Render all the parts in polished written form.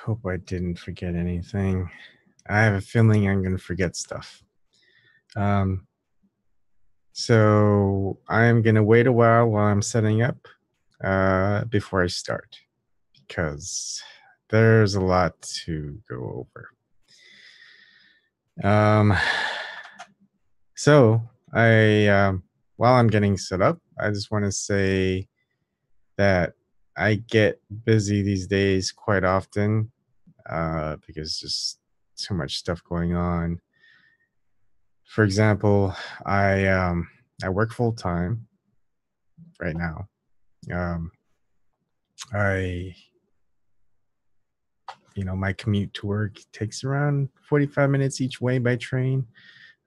hope I didn't forget anything. I have a feeling I'm going to forget stuff. Um, so I'm going to wait a while I'm setting up before I start because there's a lot to go over. Um, so while I'm getting set up, I just want to say that I get busy these days quite often because just too much stuff going on. For example, I work full time right now. Um, I my commute to work takes around 45 minutes each way by train.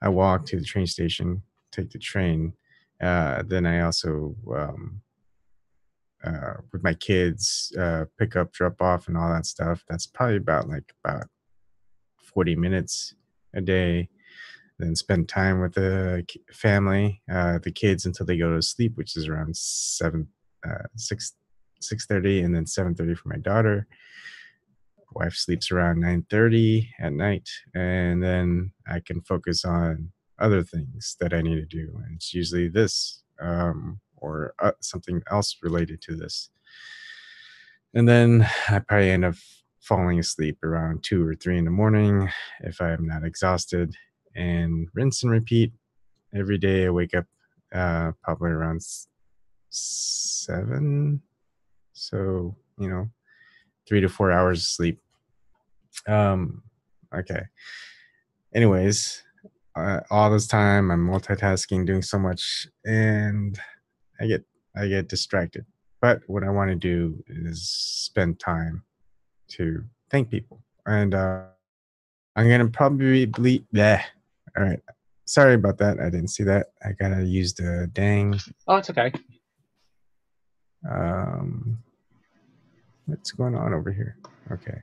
I walk to the train station, take the train. Then I also with my kids pick up, drop off, and all that stuff. That's probably about 40 minutes a day. Then spend time with the family, the kids until they go to sleep, which is around 6:30, and then 7:30 for my daughter. Wife sleeps around 9:30 at night, and then I can focus on other things that I need to do, and it's usually this or something else related to this. And then I probably end up falling asleep around 2 or 3 in the morning if I'm not exhausted, and rinse and repeat every day. I wake up probably around 7. So, 3 to 4 hours of sleep. Okay. Anyways, all this time I'm multitasking, doing so much, and I get I get distracted. But what I want to do is spend time to thank people, and I'm gonna probably yeah. All right. Sorry about that. I didn't see that. I gotta use the dang. Oh, it's okay. Um, what's going on over here? Okay.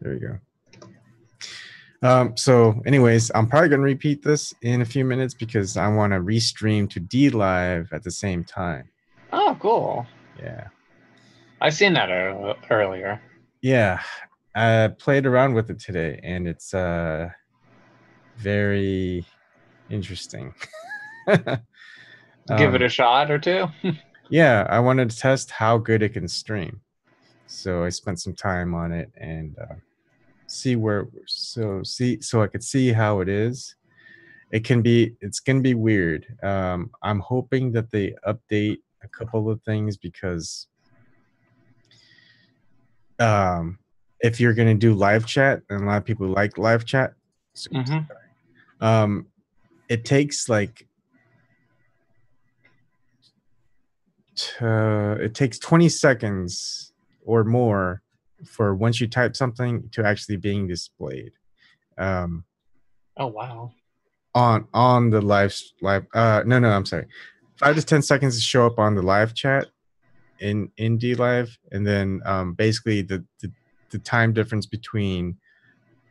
There we go. So anyways, I'm probably gonna repeat this in a few minutes because I want to restream to D Live at the same time. Oh, cool. Yeah. I seen that earlier. Yeah. I played around with it today and it's very interesting. Give it um a shot or two. yeah, I wanted to test how good it can stream. So I spent some time on it and so I could see how it is. It's gonna be weird. I'm hoping that they update a couple of things because if you're gonna do live chat, and a lot of people like live chat, Mm-hmm. um, it takes it takes 20 seconds or more for once you type something to actually being displayed. Um, Oh, wow. on the live no, I'm sorry, 5 to 10 seconds to show up on the live chat in D Live, and then basically the time difference between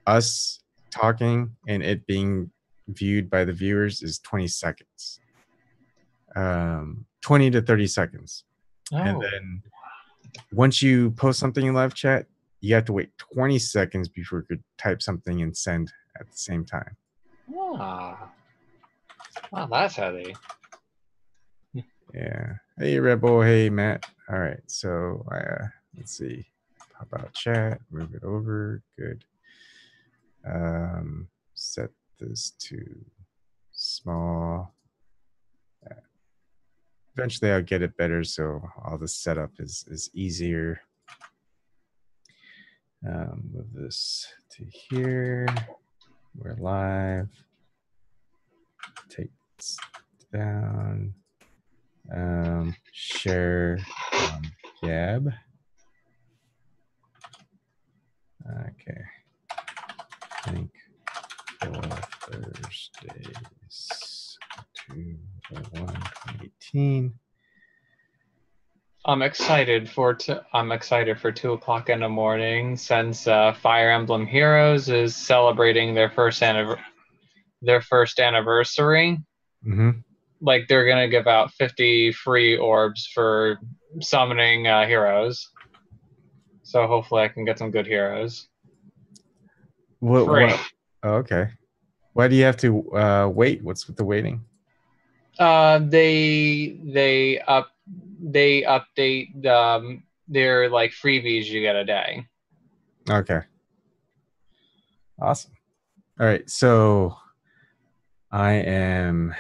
us talking and it being viewed by the viewers is 20 seconds. 20 to 30 seconds. And Oh. then once you post something in live chat, you have to wait 20 seconds before you could type something and send at the same time. Ah. Wow, that's heavy. Yeah. Hey, Rebel. Hey, Matt. All right. So let's see. Pop out chat. Move it over. Good. Set this to small. Eventually, I'll get it better, so all the setup is easier. Move this to here. We're live. Take this down. Share Gab. Okay. Thank for Thursdays 2/1/2018. I'm excited for 2 o'clock in the morning since Fire Emblem Heroes is celebrating their first anniversary. Mm-hmm. Like they're gonna give out 50 free orbs for summoning heroes. So hopefully I can get some good heroes. What? Free. What? Oh, okay. Why do you have to wait? What's with the waiting? They update their like freebies you get a day. Okay. Awesome. All right. So I am.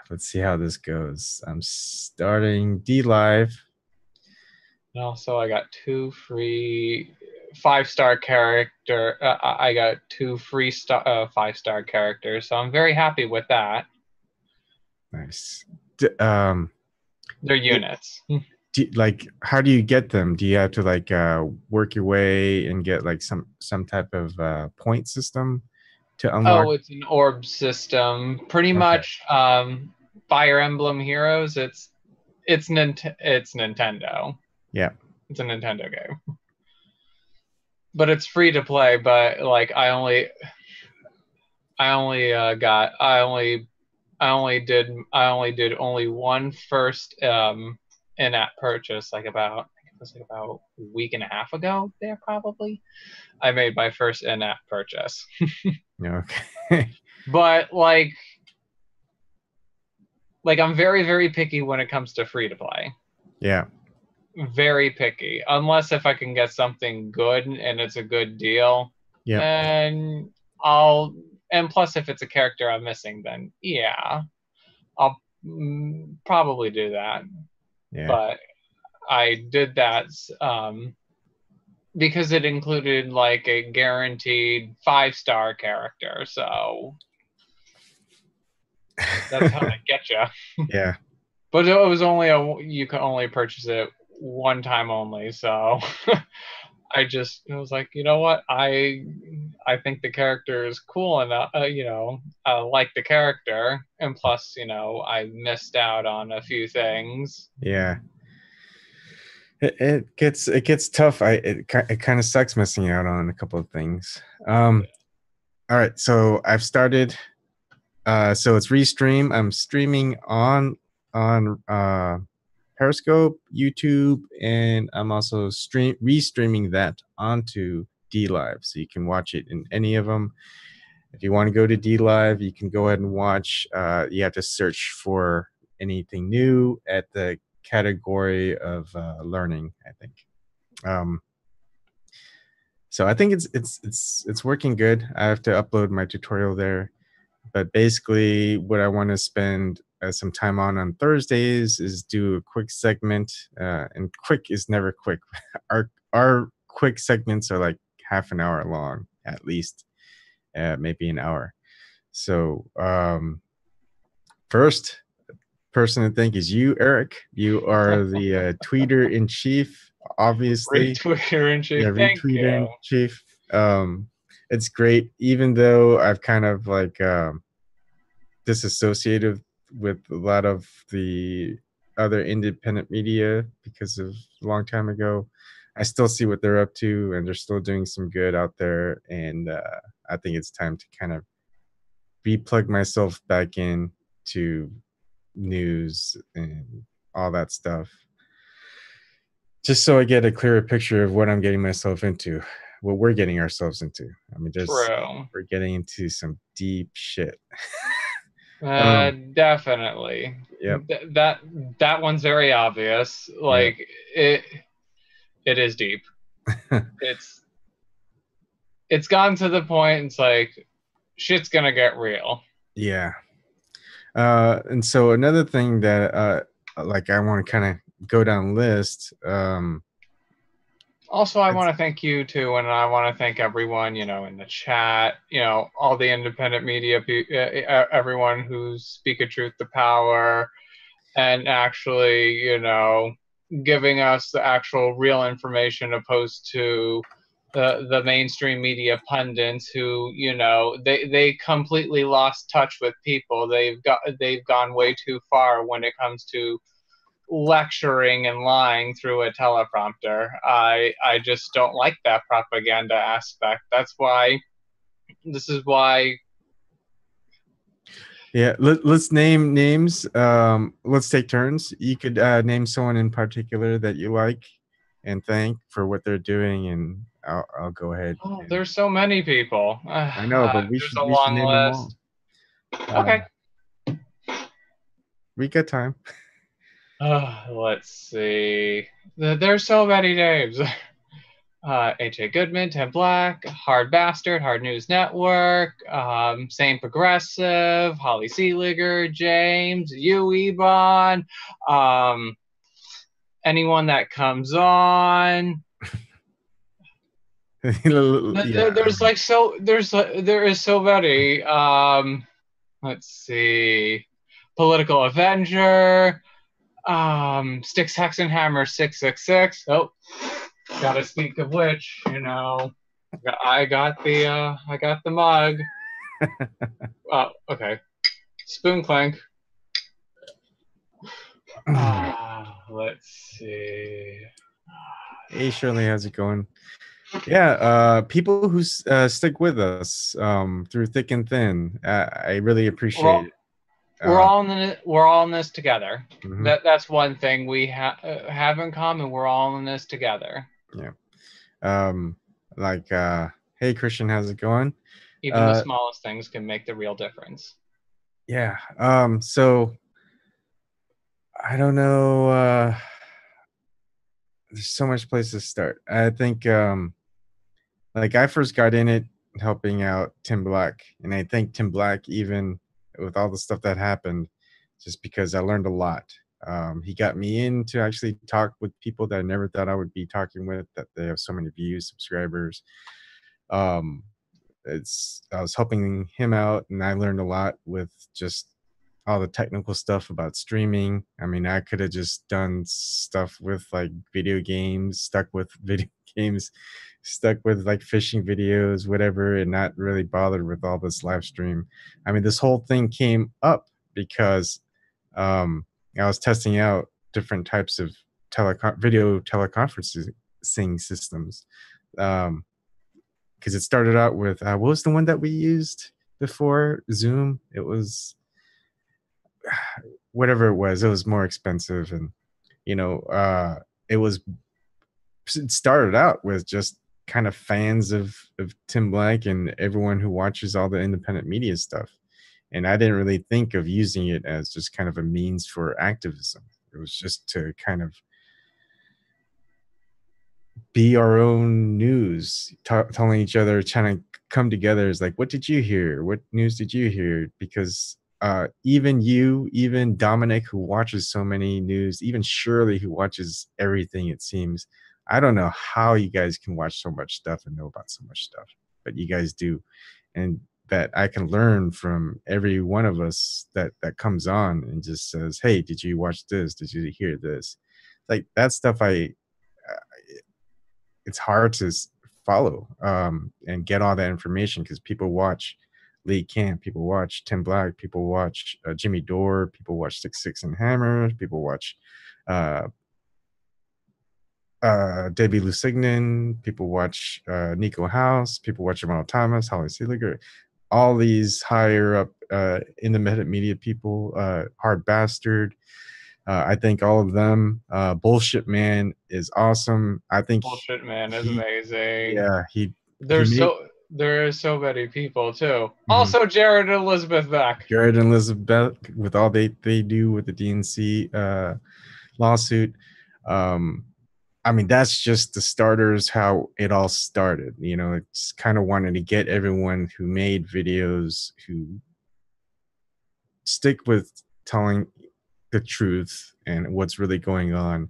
Let's see how this goes. I'm starting D Live. And also, I got 2 free 5-star character. I got 5-star characters, so I'm very happy with that. Nice. They're units. Like, how do you get them? Do you have to like work your way and get like some type of point system to unlock? Oh, it's an orb system. Pretty Okay. much, Fire Emblem Heroes. It's Nintendo. Yeah. It's a Nintendo game, but it's free to play. But like, I only did only one first in-app purchase, like about I think it was like about a week and a half ago. There probably I made my first in-app purchase. Okay. But like I'm very very picky when it comes to free to play. Yeah. Very picky, unless if I can get something good and it's a good deal, Yeah. and I'll and plus if it's a character I'm missing, then yeah, I'll probably do that. Yeah. But I did that because it included like a guaranteed 5-star character. So that's how they get you. Yeah. But it was only you can only purchase it one time only. So I was like, you know what? I think the character is cool enough. I like the character, and plus, I missed out on a few things. Yeah. It gets tough. It kind of sucks missing out on a couple of things. All right, so I've started. So it's Restream. I'm streaming on Periscope, YouTube, and I'm also restreaming that onto D Live, so you can watch it in any of them. If you want to go to D Live, you can go ahead and watch. You have to search for anything new at the category of learning, I think. So I think it's working good. I have to upload my tutorial there, but basically what I want to spend some time on Thursdays is do a quick segment, and quick is never quick. Our quick segments are like half an hour long at least, maybe an hour. So first person to thank is you, Eric. You are the tweeter in chief, obviously. Retweeter in chief. Yeah, Thank retweeter you. in chief. It's great, even though I've kind of like disassociated with a lot of the other independent media because of a long time ago. I still see what they're up to, and they're still doing some good out there. And I think it's time to kind of replug myself back in to news and all that stuff, just so I get a clearer picture of what I'm getting myself into, what we're getting ourselves into. I mean, True. we're getting into some deep shit. Definitely. Yep. That one's very obvious. Yep. Like it is deep. It's gotten to the point. It's like shit's gonna get real. Yeah. And so another thing that like I want to kind of go down list. Also, I want to thank you too, and I want to thank everyone, in the chat, all the independent media, everyone who's speaking truth to power, and actually, giving us the actual real information opposed to the mainstream media pundits who, they completely lost touch with people. They've gone way too far when it comes to lecturing and lying through a teleprompter. I just don't like that propaganda aspect. This is why. Yeah, let's name names. Let's take turns. You could name someone in particular that you like, and thank for what they're doing, and I'll go ahead Oh, and there's so many people. I know, but There's a we should long name them all. list. Okay. We got time. Let's see. There's so many names. AJ Goodman, Tim Black, Hard Bastard, Hard News Network, Sane Progressive, Holly Seeliger, James, you, Ebon, anyone that comes on. Yeah, There's like there is so many. Let's see. Political Avenger, Styx Hexenhammer 666. Oh, gotta speak of which, I got the mug. Oh, okay. Spoon clank. Let's see. Hey Shirley, how's it going? Yeah, people who stick with us through thick and thin, I really appreciate it. We're all in this together. Mm-hmm. That's one thing we have in common. We're all in this together. Yeah. Like, hey Christian, how's it going? Even the smallest things can make the real difference. Yeah. So I don't know. There's so much places to start. I think like I first got in it helping out Tim Black, and I thank Tim Black even with all the stuff that happened, just because I learned a lot. He got me in to actually talk with people that I never thought I would be talking with, that they have so many views, subscribers. Um, I was helping him out, and I learned a lot with just all the technical stuff about streaming. I mean, I could have just done stuff with like video games, stuck with video games, stuck with like fishing videos, whatever, and not really bothered with all this live stream. I mean, this whole thing came up because I was testing out different types of video teleconferencing systems. Because it started out with what was the one that we used before Zoom? It was whatever it was more expensive, and it started out with just kind of fans of Tim Black and everyone who watches all the independent media stuff, and I didn't really think of using it as just kind of a means for activism. It was just to kind of be our own news, telling each other, trying to come together. Is like, what did you hear? What news did you hear? Because even Dominic, who watches so many news, even Shirley, who watches everything, it seems. I don't know how you guys can watch so much stuff and know about so much stuff, but you guys do. And that I can learn from every one of us that comes on and just says, hey, did you watch this? Did you hear this? Like that stuff it's hard to follow and get all that information, because people watch Lee Camp, people watch Tim Black, people watch Jimmy Dore, people watch Six and Hammer, people watch Debbie Lusignan, people watch Nico House, people watch Jamal Thomas, Holly Seeliger, all these higher up independent media people, Hard Bastard. I think all of them. Bullshit Man is awesome. I think Bullshit Man is amazing. Yeah, there are so many people too. Mm-hmm. Also, Jared and Elizabeth Beck. Jared and Elizabeth Beck, with all they do with the DNC lawsuit. I mean, that's just the starters, how it all started. It's kind of wanting to get everyone who made videos who stick with telling the truth and what's really going on,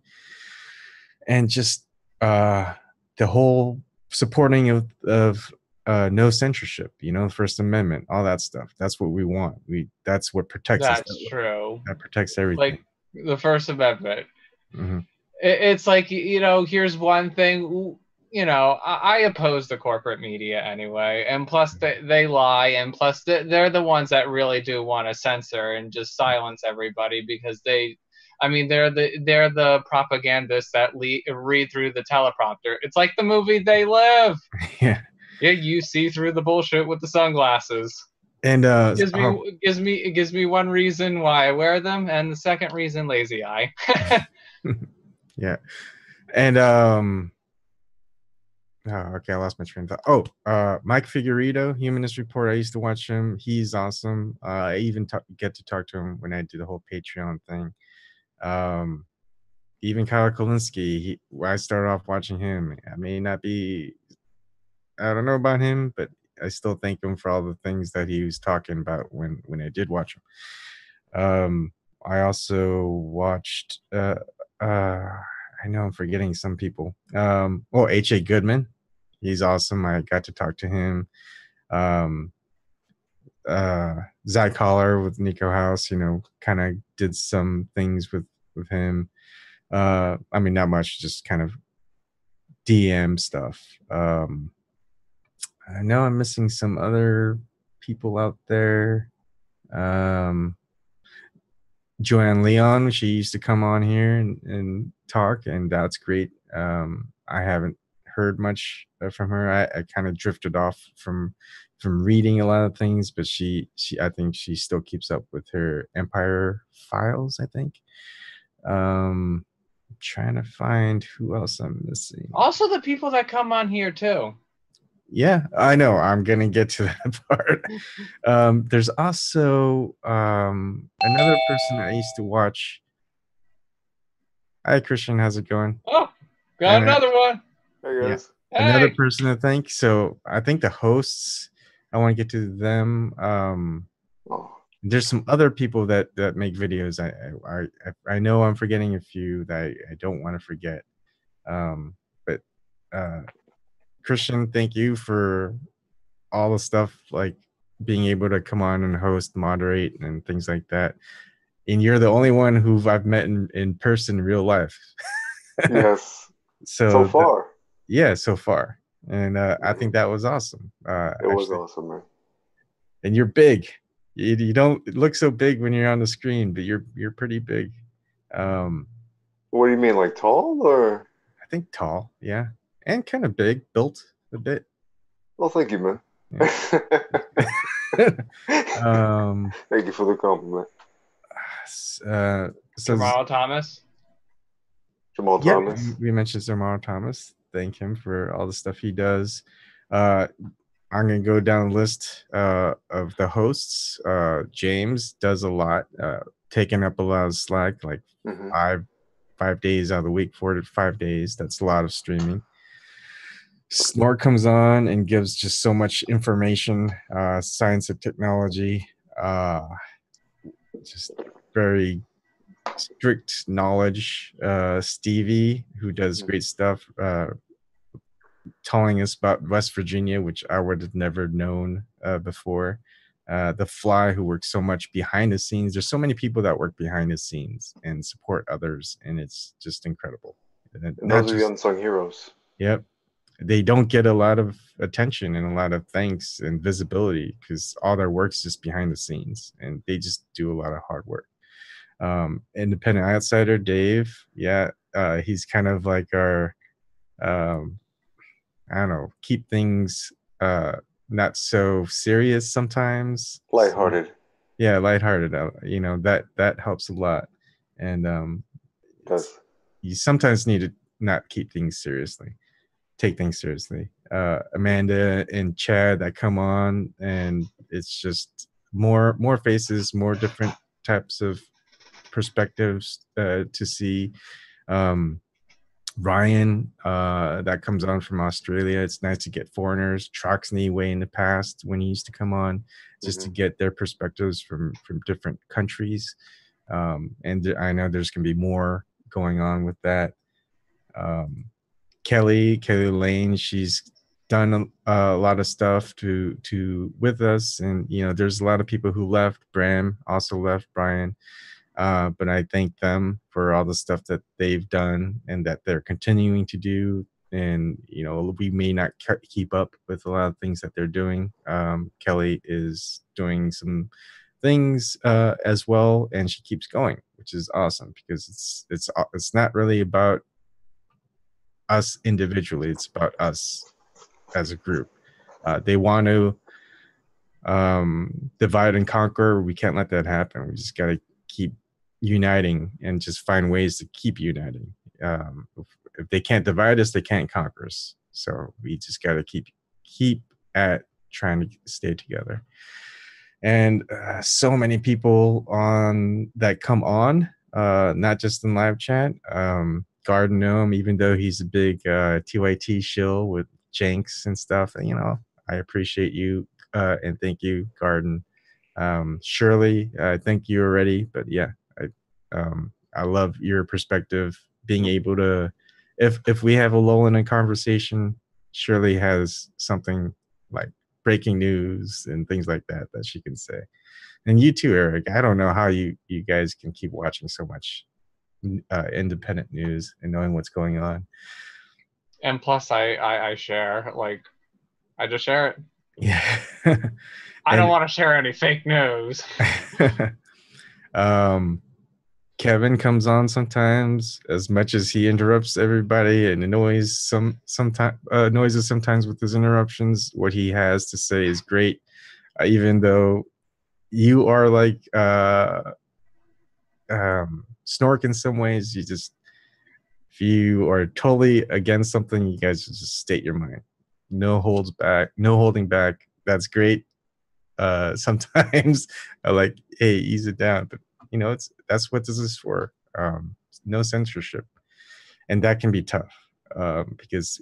and just the whole supporting of no censorship, First Amendment, all that stuff. That's what we want. That's what protects us. That's true. That protects everything. Like the First Amendment. Mm-hmm. It's like, here's one thing. I oppose the corporate media anyway, and plus they lie, and plus they're the ones that really do want to censor and just silence everybody, because they're the propagandists that read through the teleprompter. It's like the movie They Live. Yeah, you see through the bullshit with the sunglasses. And it gives me one reason why I wear them, and the second reason, lazy eye. Yeah. And oh, okay, I lost my train of thought. Oh, Mike Figueredo, Humanist Report. I used to watch him. He's awesome. I even get to talk to him when I do the whole Patreon thing. Um, even Kyle Kalinske, I started off watching him. I may not be, I don't know about him, but I still thank him for all the things that he was talking about when I did watch him. I also watched. I know I'm forgetting some people. Oh, H.A. Goodman. He's awesome. I got to talk to him. Um, Zach Collar with Nico House, kind of did some things with him. I mean, not much, just kind of DM stuff. I know I'm missing some other people out there. Um, Joanne Leon, she used to come on here and talk, and that's great. I haven't heard much from her. I kind of drifted off from reading a lot of things, but I think she still keeps up with her Empire Files, I think. Trying to find who else I'm missing. Also, the people that come on here too. Yeah, I know. I'm gonna get to that part. There's also another person I used to watch. Hi, Christian. How's it going? Oh, Hi, got man. another one. Hey Yeah, guys. another Hey. person to thank. So I think the hosts. I want to get to them. Oh, There's some other people that make videos. I know I'm forgetting a few that I don't want to forget. But Christian, thank you for all the stuff, like being able to come on and host, moderate, and things like that. And you're the only one who I've met in person, real life. yes. So So far, yeah, so far, and I think mhm, that was awesome. it was Actually, awesome, man. and you're big. You don't look so big when you're on the screen, but you're pretty big. Um, What do you mean, like tall or? I think tall, yeah, and kind of big, built a bit. Well, thank you, man. Yeah. um, Thank you for the compliment. uh, so Jamal Thomas. Jamal yeah, Thomas. we mentioned Zamar Thomas. Thank him for all the stuff he does. Uh, I'm gonna go down the list of the hosts. James does a lot, taking up a lot of slack, like Hmm. five days out of the week, 4 to 5 days. That's a lot of streaming. Snort comes on and gives just so much information, science and technology, just very strict knowledge. Stevie, who does great stuff, telling us about West Virginia, which I would have never known before. The Fly, who works so much behind the scenes. There's so many people that work behind the scenes and support others, and it's just incredible. And And not those are the just, unsung heroes. yep, they don't get a lot of attention and a lot of thanks and visibility because all their work's just behind the scenes, and they just do a lot of hard work. Independent outsider Dave, yeah, he's kind of like our um, I don't know, keep things not so serious sometimes. So, Lighthearted. yeah, lighthearted. That helps a lot, and Does. you sometimes need to not keep things seriously, take things seriously. Amanda and Chad that come on, and it's just more faces, more different types of perspectives to see. Um, Ryan, that comes on from Australia. It's nice to get foreigners. Troxney way in the past when he used to come on, just Hmm. to get their perspectives from different countries. And I know there's gonna be more going on with that. Um, Kelly Lane, she's done a lot of stuff to with us, and there's a lot of people who left. Bram also left. Brian, but I thank them for all the stuff that they've done and that they're continuing to do. And we may not keep up with a lot of things that they're doing. Kelly is doing some things as well, and she keeps going, which is awesome because it's not really about us individually; it's about us as a group. They want to divide and conquer. We can't let that happen. We just got to keep uniting and just find ways to keep uniting. if they can't divide us, they can't conquer us. So we just got to keep at trying to stay together. And so many people on that come on, not just in live chat. Garden Gnome, even though he's a big TYT shill with Jenks and stuff, I appreciate you and thank you, Garden. Shirley, I think you already, but yeah, I love your perspective. Being able to, if we have a lull in a conversation, Shirley has something like breaking news and things like that she can say. And you too, Eric. I don't know how you guys can keep watching so much independent news and knowing what's going on. And plus, I share, like, I just share it. Yeah. I don't want to share any fake news. Kevin comes on sometimes, as much as he interrupts everybody and annoys noises sometimes with his interruptions. What he has to say is great, even though you are like Snork in some ways. If you are totally against something, you guys just state your mind. No holding back. That's great. Sometimes I like, hey, ease it down, but that's what this is for. No censorship, and that can be tough because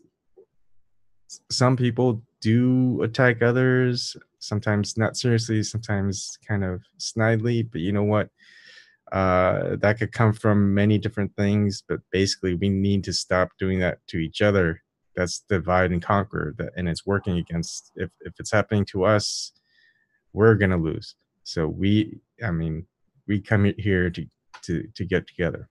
some people do attack others, sometimes not seriously, sometimes kind of snidely, but you know what, that could come from many different things, but basically we need to stop doing that to each other. That's divide and conquer, and it's working against. If it's happening to us, we're gonna lose. So we come here to get together.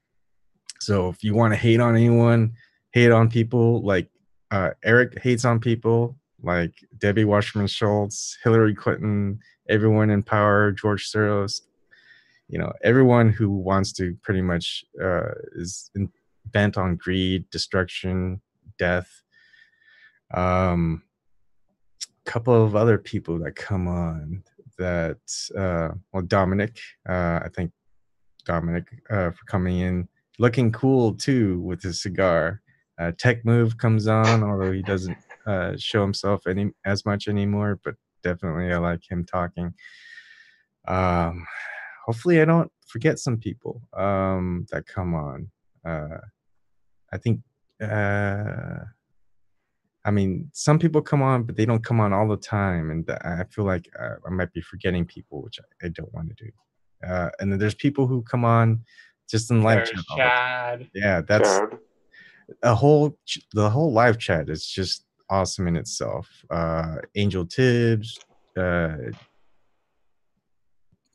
So if you want to hate on anyone, hate on people like Eric hates on people like Debbie Wasserman Schultz, Hillary Clinton, everyone in power, George Soros, everyone who wants to pretty much is bent on greed, destruction, death. Couple of other people that come on that Dominic, I think Dominic for coming in looking cool too with his cigar. Tech Move comes on, although he doesn't show himself as much anymore, but definitely I like him talking. Hopefully I don't forget some people that come on. I think some people come on, but they don't come on all the time, and I feel like I might be forgetting people, which I don't want to do. And then there's people who come on just in live chat. Chad. Yeah, that's Chad. the whole live chat is just awesome in itself. Angel Tibbs,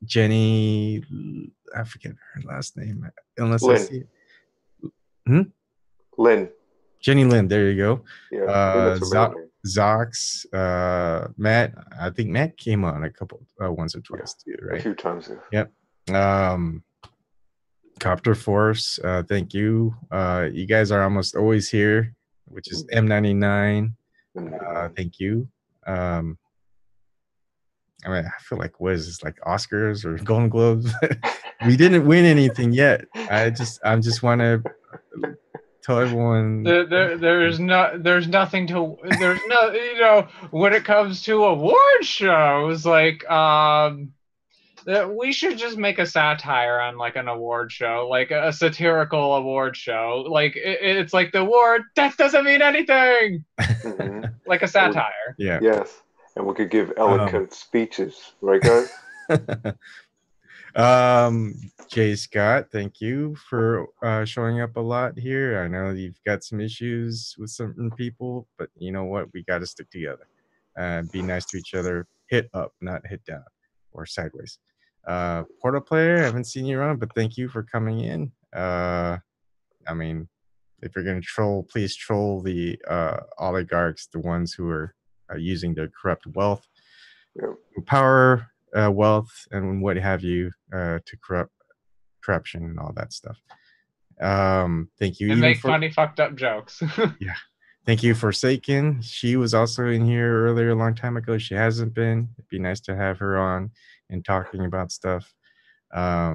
Jenny, I forget her last name unless Lynn. I see it. Lynn. Jenny Lynn, there you go. Yeah, Zox, Matt. I think Matt came on a couple once or twice too, right? A few times, yeah. Yep. Copter Force, thank you. You guys are almost always here, which is M99. Thank you. I feel like what is this, like Oscars or Golden Globes? We didn't win anything yet. I just want to tell everyone there's nothing to when it comes to award shows, like we should just make a satire on like an award show, like a satirical award show. Like it's like the award that doesn't mean anything. Mm-hmm. Like a satire. Yeah. Yes. And we could give eloquent speeches, right, guys? Jay Scott, thank you for showing up a lot here. I know you've got some issues with certain people, but you know what? We got to stick together. Be nice to each other. Hit up, not hit down or sideways. Portal Player, I haven't seen you around, but thank you for coming in. If you're going to troll, please troll the oligarchs, the ones who are using their corrupt wealth, power, wealth, and what have you to corruption and all that stuff. Thank you. And make funny, fucked up jokes. Yeah. Thank you, Forsaken. She was also in here earlier, a long time ago. She hasn't been. It'd be nice to have her on and talking about stuff. I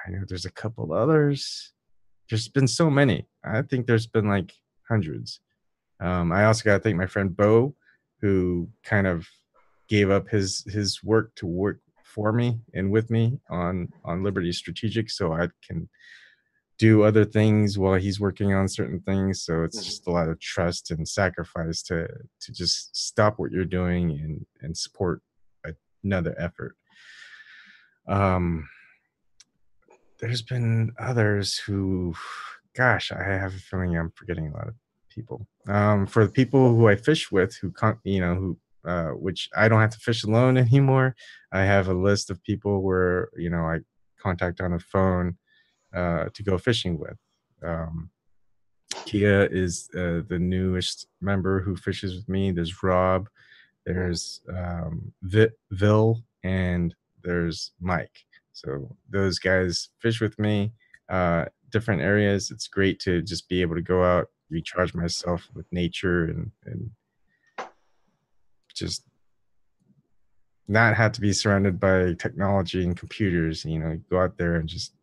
know there's a couple others. there's been so many. I think there's been like hundreds. I also got to thank my friend Bo, who kind of gave up his work to work for me and with me on Liberty Strategic, so I can do other things while he's working on certain things. So it's just a lot of trust and sacrifice to just stop what you're doing and support another effort. There's been others who, gosh, I have a feeling I'm forgetting a lot of people. For the people who I fish with, which I don't have to fish alone anymore. I have a list of people where I contact on the phone to go fishing with. Kia is the newest member who fishes with me. There's Rob, there's Vil, and there's Mike. So those guys fish with me, different areas. It's great to just be able to go out, recharge myself with nature, and just not have to be surrounded by technology and computers. Go out there and just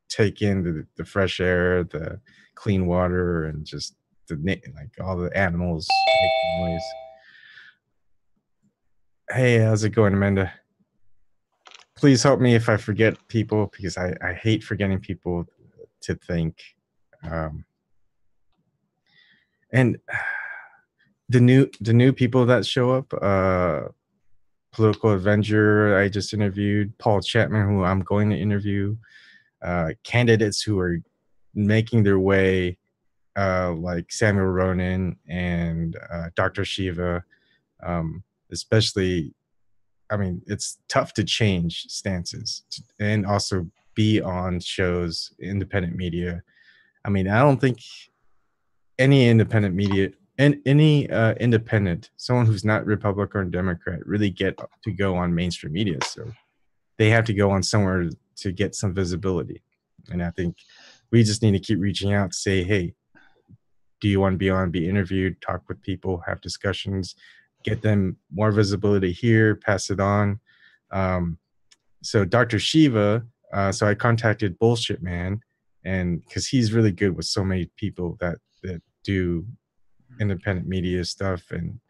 take in the fresh air, the clean water, and just like all the animals making noise. Hey, how's it going, Amanda? Please help me if I forget people, because I hate forgetting people to thank. And the new people that show up, Political Avenger, I just interviewed, Paul Chapman, who I'm going to interview, candidates who are making their way, like Samuel Ronan and Dr. Shiva, especially. I mean, it's tough to change stances and also be on shows, independent media. I mean, I don't think any independent media and any independent, someone who's not Republican or Democrat, really get to go on mainstream media. So they have to go on somewhere to get some visibility. And I think we just need to keep reaching out to say, hey, do you want to be on, be interviewed, talk with people, have discussions, get them more visibility here, pass it on. So Dr. Shiva, so I contacted Bullshit Man, and because he's really good with so many people that do independent media stuff and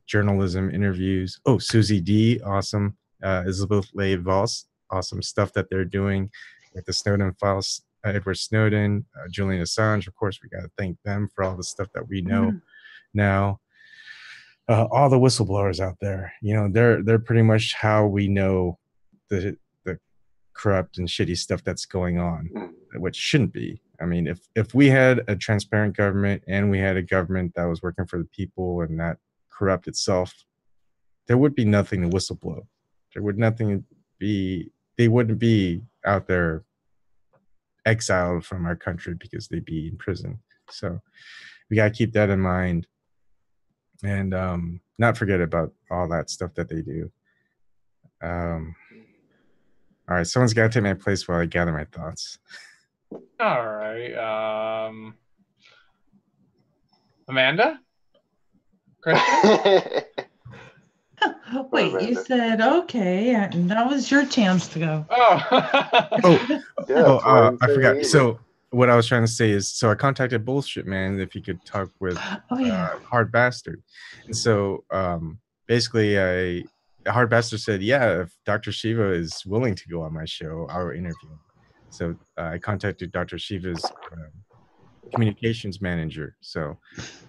journalism interviews. Oh, Susie D, awesome. Elizabeth Leigh Voss, awesome stuff that they're doing with the Snowden files. Edward Snowden, Julian Assange, of course, we got to thank them for all the stuff that we know now. All the whistleblowers out there, they're pretty much how we know the corrupt and shitty stuff that's going on, which shouldn't be. I mean, if we had a transparent government and we had a government that was working for the people and not corrupt itself, there would be nothing to whistleblow. There would nothing be. They wouldn't be out there exiled from our country because they'd be in prison. So we got to keep that in mind and not forget about all that stuff that they do. All right, someone's got to take my place while I gather my thoughts. All right. Amanda? Christian? Wait, you said okay, and that was your chance to go. I forgot. So what I was trying to say is, so I contacted Bullshit Man if he could talk with Hard Bastard. And so basically Hard Bastard said, yeah, if Dr. Shiva is willing to go on my show, I'll interview him. So I contacted Dr. Shiva's communications manager. So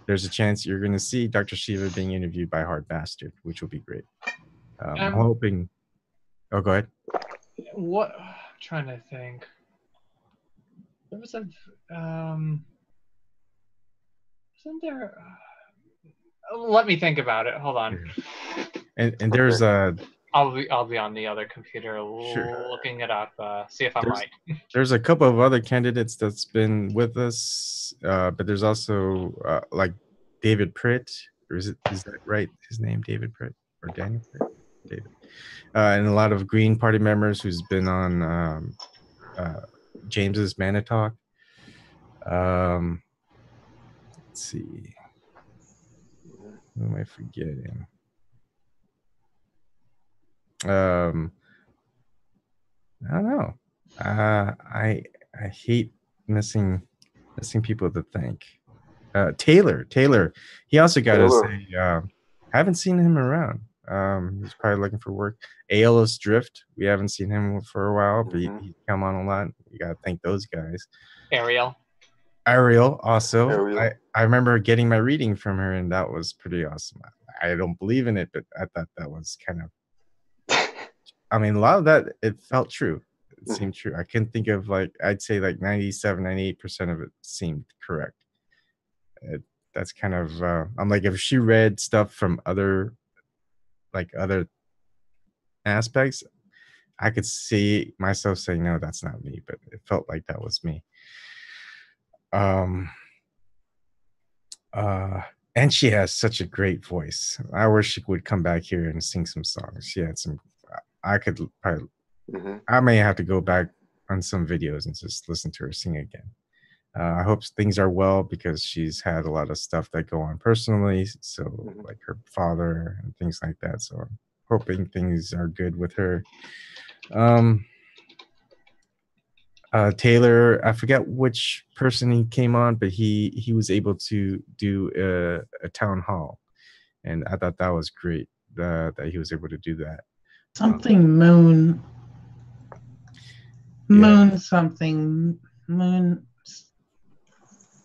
there's a chance you're going to see Dr. Shiva being interviewed by Hard Bastard, which will be great. I'm hoping. Oh, go ahead. What? I'm trying to think. There was a. Isn't there? Let me think about it. Hold on. And there's a. I'll be on the other computer looking it up. See if I'm right. There's a couple of other candidates that's been with us, but there's also like David Pritt, or is that right? His name, David Pritt or Daniel Pritt? David, and a lot of Green Party members who's been on James's Mana Talk. Let's see, who am I forgetting? I don't know. I hate missing people to thank. Taylor, he also got to say, I haven't seen him around. He's probably looking for work. Aeolus Drift, we haven't seen him for a while, but he come on a lot. We got to thank those guys. Ariel also. I remember getting my reading from her, and that was pretty awesome. I don't believe in it, but I thought that was kind of, I mean, a lot of that, it felt true. It seemed true. I couldn't think of, like, I'd say like 97, 98% of it seemed correct. That's kind of, I'm like, if she read stuff from other aspects, I could see myself saying, no, that's not me, but it felt like that was me. And she has such a great voice. I wish she would come back here and sing some songs. She had some, I could probably, I may have to go back on some videos and just listen to her sing again. I hope things are well, because she's had a lot of stuff that go on personally. So like her father and things like that. So I'm hoping things are good with her. Taylor, I forget which person he came on, but he was able to do a town hall, and I thought that was great that he was able to do that. Something Moon something Moon.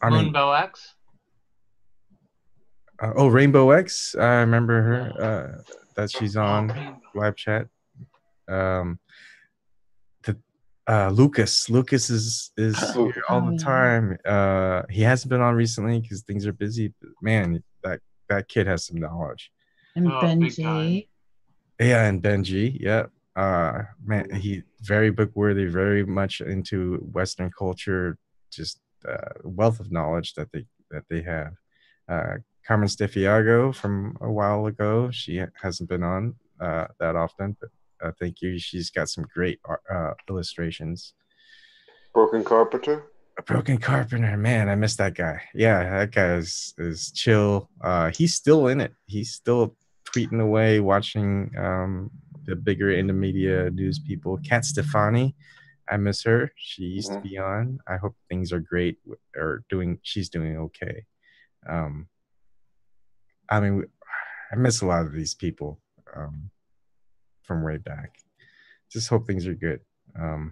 Moonbow X. Rainbow X. I remember her. That she's on live chat. Lucas is here all the time. He hasn't been on recently because things are busy. But man, that kid has some knowledge. And Benji. Yeah, and Benji. Yeah. Man, he very book worthy, very much into Western culture. Just wealth of knowledge that they have. Carmen Stefiago from a while ago. She hasn't been on that often, but thank you. She's got some great illustrations. Broken Carpenter, man, I miss that guy. Yeah, that guy is chill. He's still in it. He's still tweeting away, watching the bigger media news people. Kat Stefani, I miss her. She used to be on. I hope things are great, or she's doing okay. I mean, I miss a lot of these people from way back. Just hope things are good. I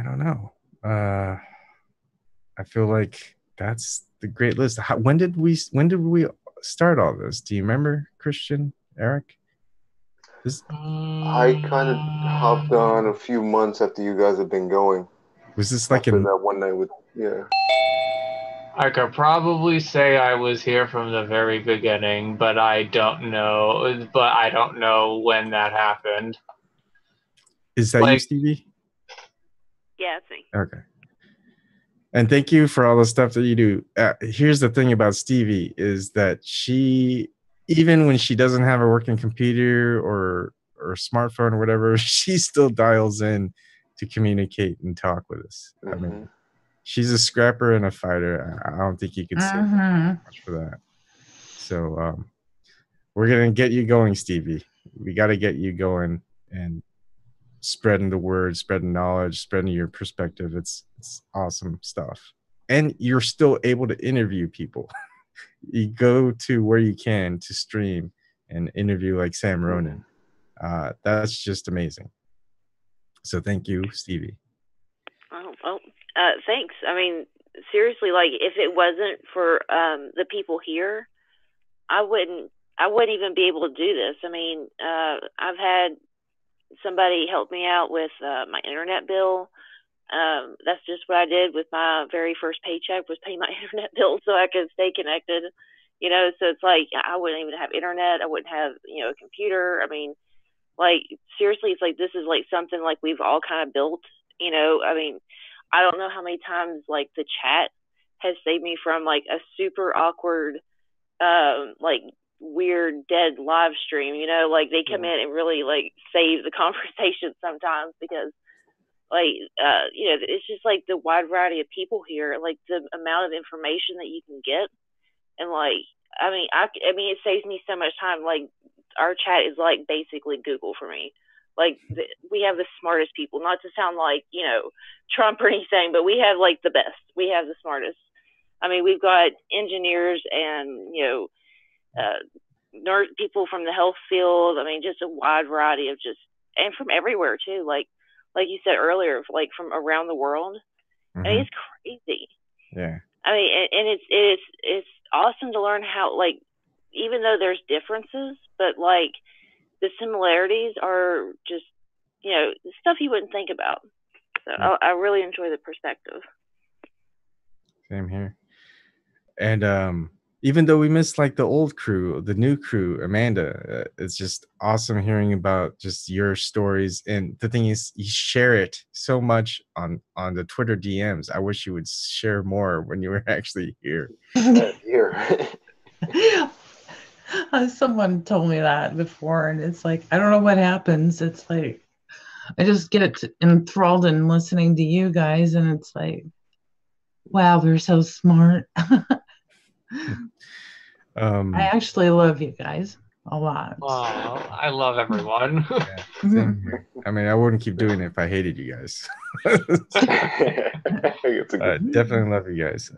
don't know. I feel like that's the great list. When did we start all this? Do you remember, Christian, Eric? I kind of hopped on a few months after you guys have been going. Was this like that one night with I could probably say I was here from the very beginning, but I don't know. But I don't know when that happened. Is that you, Stevie? Yeah, it's me. Okay. And thank you for all the stuff that you do. Here's the thing about Stevie is that she, even when she doesn't have a working computer or smartphone or whatever, she still dials in to communicate and talk with us. I mean, she's a scrapper and a fighter. I don't think you could say much for that. So we're going to get you going, Stevie. We got to get you going and spreading the word, spreading knowledge, spreading your perspective. It's awesome stuff. And you're still able to interview people. You go to where you can to stream and interview like Sam Ronan. That's just amazing. So thank you, Stevie. Oh, well, thanks. I mean, seriously, like if it wasn't for the people here, I wouldn't even be able to do this. I mean, I've had somebody help me out with my internet bill. That's just what I did with my very first paycheck, was pay my internet bill so I could stay connected. You know, so it's like I wouldn't even have internet. I wouldn't have, a computer. I mean, like seriously, it's like this is like something like we've all kind of built. I mean, I don't know how many times like the chat has saved me from like a super awkward, like weird dead live stream. Like they come in and really like save the conversation sometimes, because like it's just like the wide variety of people here, like the amount of information that you can get, and like I mean it saves me so much time. Like our chat is like basically Google for me. Like we have the smartest people, not to sound like, you know, Trump or anything, but we have like the best. We have the smartest. I mean, we've got engineers and, you know, nurse people from the health field. I mean, just a wide variety of and from everywhere too. Like you said earlier, like from around the world. Mm-hmm. I mean, it's crazy. Yeah. I mean, and it's awesome to learn how, like, even though there's differences, but like the similarities are just, you know, stuff you wouldn't think about. So I really enjoy the perspective. Same here. And even though we miss like the old crew, the new crew, Amanda, it's just awesome hearing about just your stories. And the thing is, you share it so much on the Twitter DMs. I wish you would share more when you were actually here. Here. Someone told me that before, and it's like, I don't know what happens. It's like, I just get enthralled in listening to you guys, and it's like, wow, they're so smart. I actually love you guys a lot. Oh, I love everyone. Yeah, same here. I mean, I wouldn't keep doing it if I hated you guys. Definitely love you guys.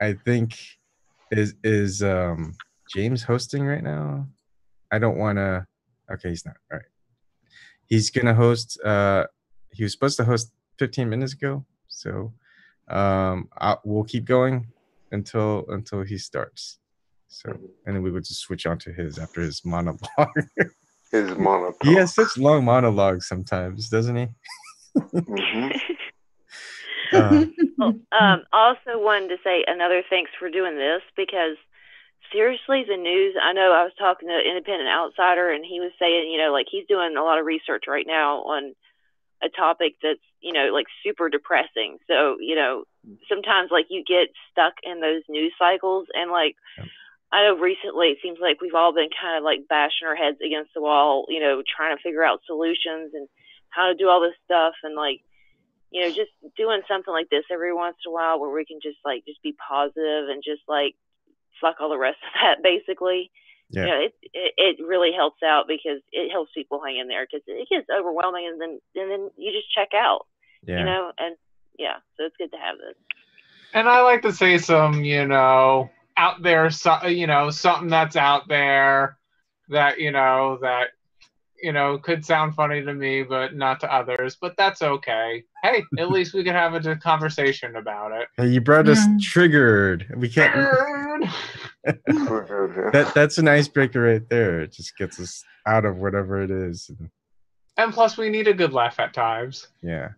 I think is James hosting right now? I don't want to. Okay, he's not. All right. He's gonna host. He was supposed to host 15 minutes ago. So, we'll keep going until he starts. So, and then we would just switch on to his after his monologue. His monologue. He has such long monologues sometimes, doesn't he? Also wanted to say another thanks for doing this, because seriously, the news, I know I was talking to an Independent Outsider, and he was saying, you know, like he's doing a lot of research right now on a topic that's, you know, like super depressing. So, you know, sometimes like you get stuck in those news cycles, and like, I know recently it seems like we've all been kind of like bashing our heads against the wall, you know, trying to figure out solutions and how to do all this stuff. And like, you know, just doing something like this every once in a while where we can just like, just be positive and just like, fuck all the rest of that, basically. Yeah. You know, it really helps out, because it helps people hang in there, because it gets overwhelming, and then you just check out. Yeah. You know, and yeah, so it's good to have this. And I like to say some, you know, out there, you know, something that's out there that, you know, could sound funny to me, but not to others. But that's okay. Hey, at least we can have a conversation about it. Hey, you brought us triggered. We can't. That's an icebreaker right there. It just gets us out of whatever it is. And plus, we need a good laugh at times. Yeah.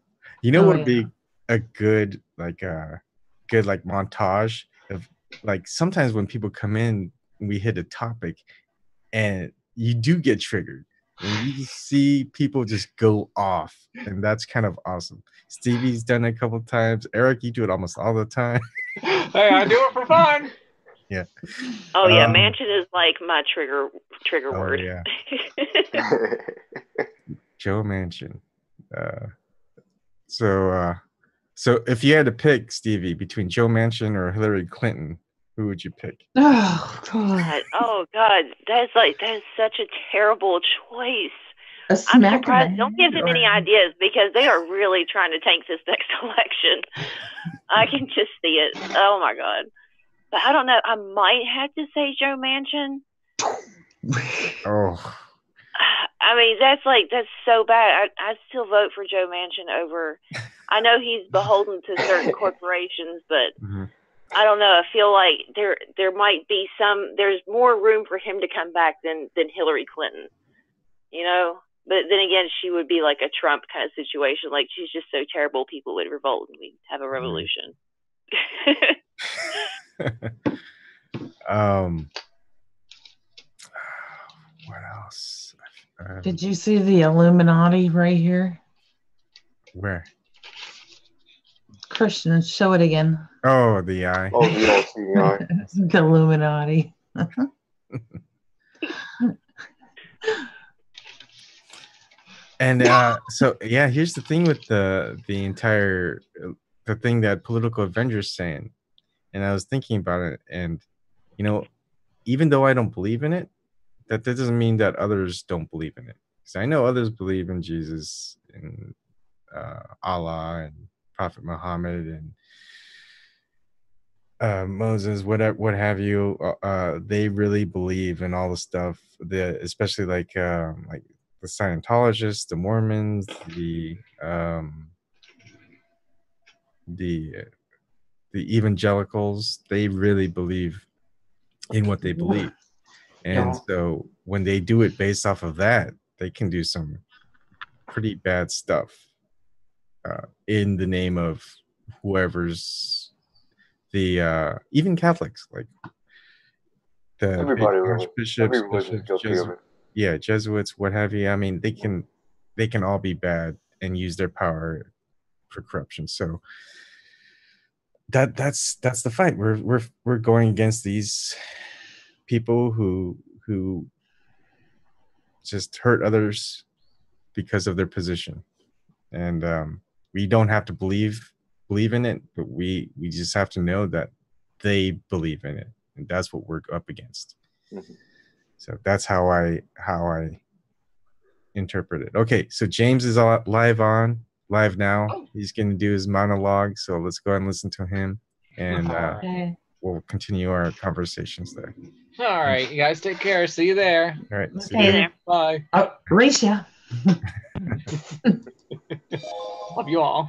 You know what would be a good montage of, like, sometimes when people come in, we hit a topic and you do get triggered. And you just see people just go off, and that's kind of awesome. Stevie's done it a couple times. Eric, you do it almost all the time. Hey, I do it for fun. Yeah. Oh yeah, Mansion is like my trigger word. Yeah. Joe Manchin. So if you had to pick, Stevie, between Joe Manchin or Hillary Clinton, who would you pick? Oh God! Oh God! That is such a terrible choice. I'm surprised. Don't give them any ideas, because they are really trying to tank this next election. I can just see it. Oh my God! But I don't know. I might have to say Joe Manchin. Oh. I mean, that's so bad. I still vote for Joe Manchin over. I know he's beholden to certain corporations, but. Mm-hmm. I don't know. I feel like there might be there's more room for him to come back than Hillary Clinton, you know? But then again, she would be like a Trump kind of situation. Like, she's just so terrible, people would revolt and we'd have a revolution. What else? Did you see the Illuminati right here? Where? Christian, show it again. Oh, the eye. Oh, yes, the eye. The Illuminati. And so yeah, here's the thing with the entire the thing that Political Avenger's saying, and I was thinking about it, and you know, even though I don't believe in it, that doesn't mean that others don't believe in it. because I know others believe in Jesus and Allah and Prophet Muhammad and Moses, whatever, what have you. They really believe in all the stuff. Especially like the Scientologists, the Mormons, the evangelicals. They really believe in what they believe, and so when they do it based off of that, they can do some pretty bad stuff in the name of whoever's even Catholics, like the Everybody, archbishops, every religion's guilty of it. Jesuits, what have you. I mean, they can all be bad and use their power for corruption. So that's the fight. We're going against these people who just hurt others because of their position, and we don't have to believe in it, but we just have to know that they believe in it, and that's what we're up against. Mm-hmm. So that's how I interpret it. Okay, so James is live now. He's going to do his monologue, so let's go ahead and listen to him, and Okay. we'll continue our conversations there. All right, you guys take care. See you there. All right, see Okay. you there. Bye. Racia. Love you all.